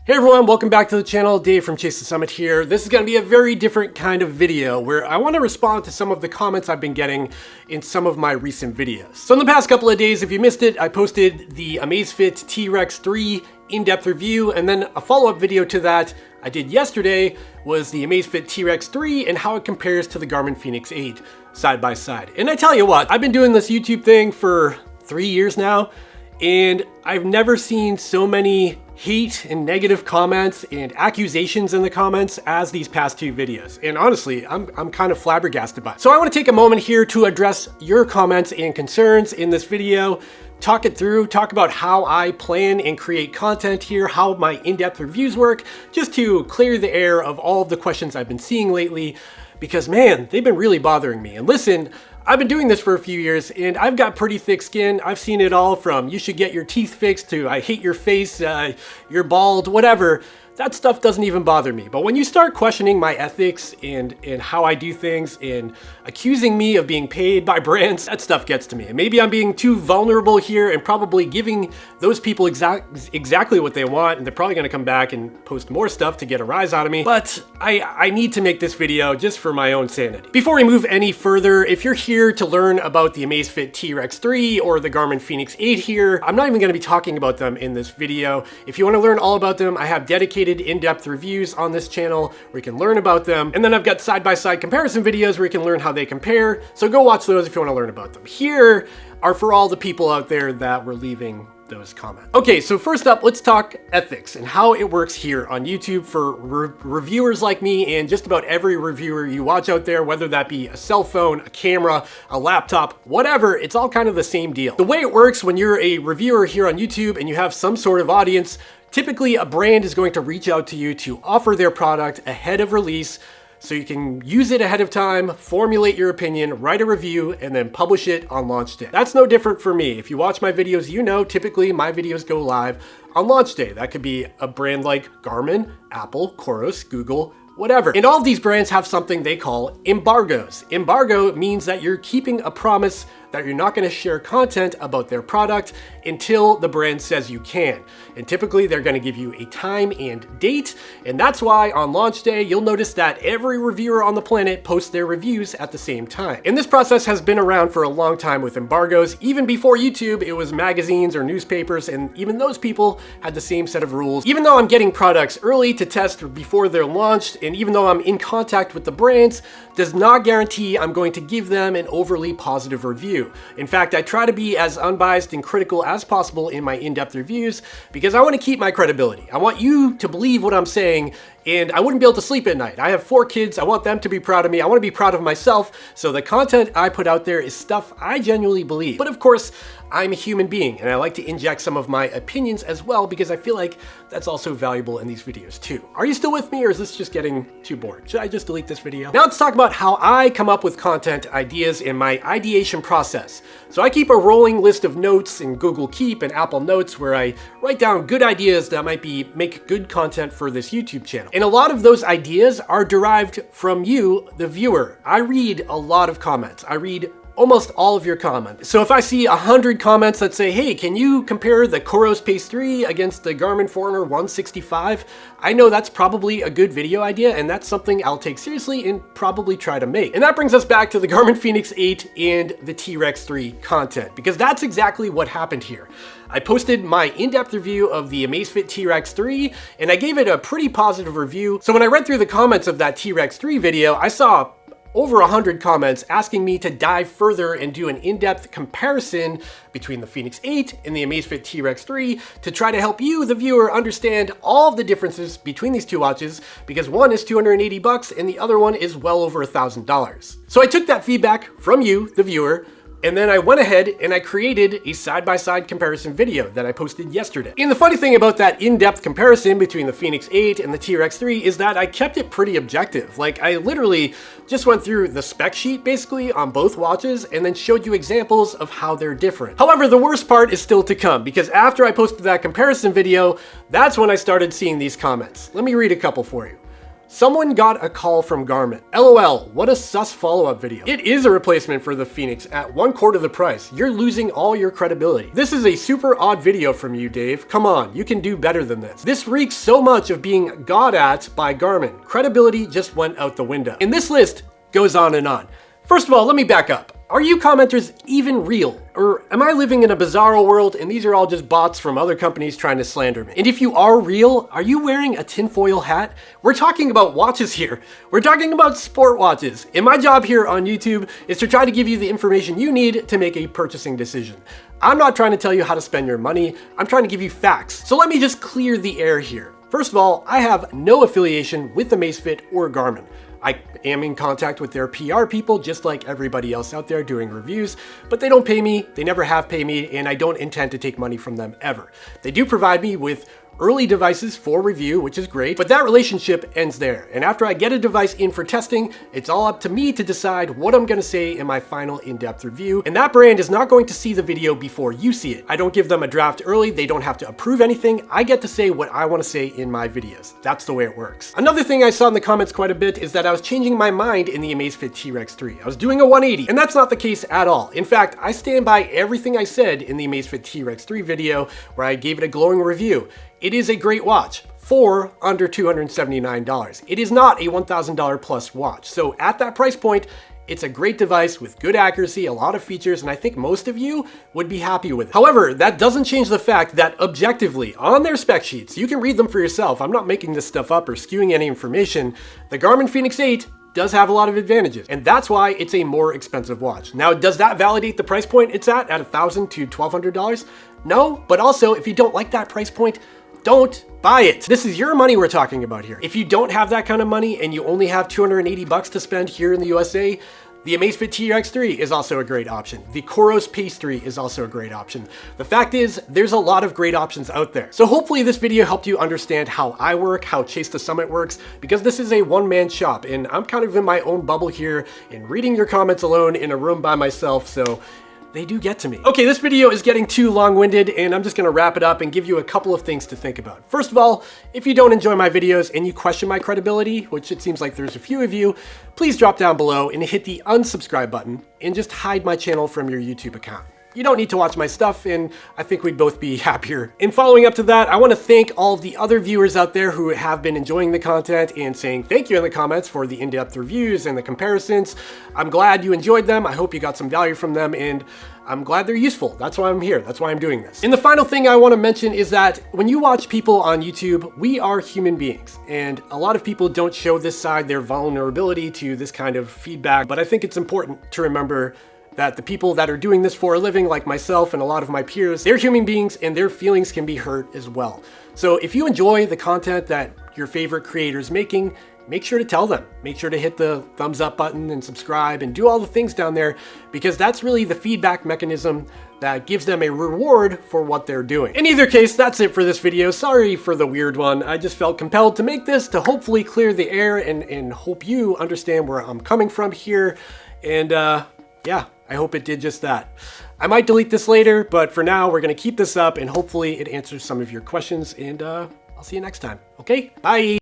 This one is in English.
Hey everyone, welcome back to the channel. Dave from Chase the Summit here. This is going to be a very different kind of video where I want to respond to some of the comments I've been getting in some of my recent videos. So in the past couple of days, if you missed it, I posted the Amazfit T-Rex 3 in-depth review, and then a follow-up video to that I did yesterday was the Amazfit T-Rex 3 and how it compares to the Garmin Fenix 8 side by side. And I tell you what, I've been doing this YouTube thing for 3 years now, and I've never seen so many hate and negative comments and accusations in the comments as these past two videos. And honestly, I'm kind of flabbergasted by it. So I want to take a moment here to address your comments and concerns in this video, talk it through, talk about how I plan and create content here, how my in-depth reviews work, just to clear the air of all of the questions I've been seeing lately, because man, they've been really bothering me. And listen, I've been doing this for a few years and I've got pretty thick skin. I've seen it all from you should get your teeth fixed to I hate your face, you're bald, whatever. That stuff doesn't even bother me. But when you start questioning my ethics and how I do things and accusing me of being paid by brands, that stuff gets to me. And maybe I'm being too vulnerable here and probably giving those people exactly what they want, and they're probably gonna come back and post more stuff to get a rise out of me. But I need to make this video just for my own sanity. Before we move any further, if you're here to learn about the Amazfit T-Rex 3 or the Garmin Fenix 8 here, I'm not even gonna be talking about them in this video. If you wanna learn all about them, I have dedicated in-depth reviews on this channel where you can learn about them. And then I've got side-by-side comparison videos where you can learn how they compare. So go watch those if you want to learn about them. Here are for all the people out there that were leaving those comments. Okay, so first up, let's talk ethics and how it works here on YouTube for reviewers like me and just about every reviewer you watch out there, whether that be a cell phone, a camera, a laptop, whatever, it's all kind of the same deal. The way it works when you're a reviewer here on YouTube and you have some sort of audience, typically a brand is going to reach out to you to offer their product ahead of release so you can use it ahead of time, formulate your opinion, write a review, and then publish it on launch day. That's no different for me. If you watch my videos, you know typically my videos go live on launch day. That could be a brand like Garmin, Apple, Coros, Google, whatever. And all of these brands have something they call embargoes. Embargo means that you're keeping a promise that you're not going to share content about their product until the brand says you can. And typically they're going to give you a time and date. And that's why on launch day, you'll notice that every reviewer on the planet posts their reviews at the same time. And this process has been around for a long time with embargoes. Even before YouTube, it was magazines or newspapers, and even those people had the same set of rules. Even though I'm getting products early to test before they're launched, and even though I'm in contact with the brands, does not guarantee I'm going to give them an overly positive review. In fact, I try to be as unbiased and critical as possible in my in-depth reviews because I want to keep my credibility. I want you to believe what I'm saying, and I wouldn't be able to sleep at night. I have 4 kids. I want them to be proud of me. I want to be proud of myself. So the content I put out there is stuff I genuinely believe. But of course, I'm a human being and I like to inject some of my opinions as well because I feel like that's also valuable in these videos too. Are you still with me, or is this just getting too bored? Should I just delete this video? Now let's talk about how I come up with content ideas in my ideation process. So I keep a rolling list of notes in Google Keep and Apple Notes where I write down good ideas that might make good content for this YouTube channel. And a lot of those ideas are derived from you, the viewer. I read a lot of comments. I read almost all of your comments. So if I see 100 comments that say, hey, can you compare the Coros Pace 3 against the Garmin Forerunner 165? I know that's probably a good video idea, and that's something I'll take seriously and probably try to make. And that brings us back to the Garmin Fenix 8 and the T-Rex 3 content, because that's exactly what happened here. I posted my in-depth review of the Amazfit T-Rex 3, and I gave it a pretty positive review. So when I read through the comments of that T-Rex 3 video, I saw over 100 comments asking me to dive further and do an in-depth comparison between the Fenix 8 and the Amazfit T-Rex 3 to try to help you, the viewer, understand all of the differences between these two watches, because one is $280 and the other one is well over $1,000. So I took that feedback from you, the viewer, and then I went ahead and I created a side-by-side comparison video that I posted yesterday. And the funny thing about that in-depth comparison between the Fenix 8 and the T-Rex 3 is that I kept it pretty objective. Like, I literally just went through the spec sheet basically on both watches and then showed you examples of how they're different. However, the worst part is still to come, because after I posted that comparison video, that's when I started seeing these comments. Let me read a couple for you. Someone got a call from Garmin. LOL, what a sus follow-up video. It is a replacement for the Fenix at 1/4 the price. You're losing all your credibility. This is a super odd video from you, Dave. Come on, you can do better than this. This reeks so much of being got at by Garmin. Credibility just went out the window. And this list goes on and on. First of all, let me back up. Are you commenters even real? Or am I living in a bizarro world and these are all just bots from other companies trying to slander me? And if you are real, are you wearing a tinfoil hat? We're talking about watches here. We're talking about sport watches. And my job here on YouTube is to try to give you the information you need to make a purchasing decision. I'm not trying to tell you how to spend your money. I'm trying to give you facts. So let me just clear the air here. First of all, I have no affiliation with Amazfit or Garmin. I am in contact with their PR people just like everybody else out there doing reviews, but they don't pay me, they never have paid me, and I don't intend to take money from them ever. They do provide me with early devices for review, which is great, but that relationship ends there. And after I get a device in for testing, it's all up to me to decide what I'm gonna say in my final in-depth review. And that brand is not going to see the video before you see it. I don't give them a draft early, they don't have to approve anything. I get to say what I wanna say in my videos. That's the way it works. Another thing I saw in the comments quite a bit is that I was changing my mind in the Amazfit T-Rex 3. I was doing a 180, and that's not the case at all. In fact, I stand by everything I said in the Amazfit T-Rex 3 video where I gave it a glowing review. It is a great watch for under $279. It is not a $1,000 plus watch. So at that price point, it's a great device with good accuracy, a lot of features, and I think most of you would be happy with it. However, that doesn't change the fact that objectively, on their spec sheets, you can read them for yourself. I'm not making this stuff up or skewing any information. The Garmin Fenix 8 does have a lot of advantages, and that's why it's a more expensive watch. Now, does that validate the price point it's at $1,000 to $1,200? No, but also, if you don't like that price point, don't buy it. This is your money we're talking about here. If you don't have that kind of money and you only have 280 bucks to spend here in the USA, the Amazfit T-Rex 3 is also a great option. The Coros Pace 3 is also a great option. The fact is, there's a lot of great options out there. So hopefully this video helped you understand how I work, how Chase the Summit works, because this is a one-man shop and I'm kind of in my own bubble here and reading your comments alone in a room by myself, so they do get to me. Okay, this video is getting too long-winded and I'm just gonna wrap it up and give you a couple of things to think about. First of all, if you don't enjoy my videos and you question my credibility, which it seems like there's a few of you, please drop down below and hit the unsubscribe button and just hide my channel from your YouTube account. You don't need to watch my stuff, and I think we'd both be happier. In following up to that, I want to thank all of the other viewers out there who have been enjoying the content and saying thank you in the comments for the in-depth reviews and the comparisons. I'm glad you enjoyed them. I hope you got some value from them, and I'm glad they're useful. That's why I'm here. That's why I'm doing this. And the final thing I want to mention is that when you watch people on YouTube, we are human beings, and a lot of people don't show this side, their vulnerability to this kind of feedback, but I think it's important to remember that the people that are doing this for a living, like myself and a lot of my peers, they're human beings and their feelings can be hurt as well. So if you enjoy the content that your favorite creator's making, make sure to tell them. Make sure to hit the thumbs up button and subscribe and do all the things down there, because that's really the feedback mechanism that gives them a reward for what they're doing. In either case, that's it for this video. Sorry for the weird one. I just felt compelled to make this to hopefully clear the air and hope you understand where I'm coming from here. And yeah, I hope it did just that. I might delete this later, but for now, we're gonna keep this up and hopefully it answers some of your questions, and I'll see you next time, okay? Bye!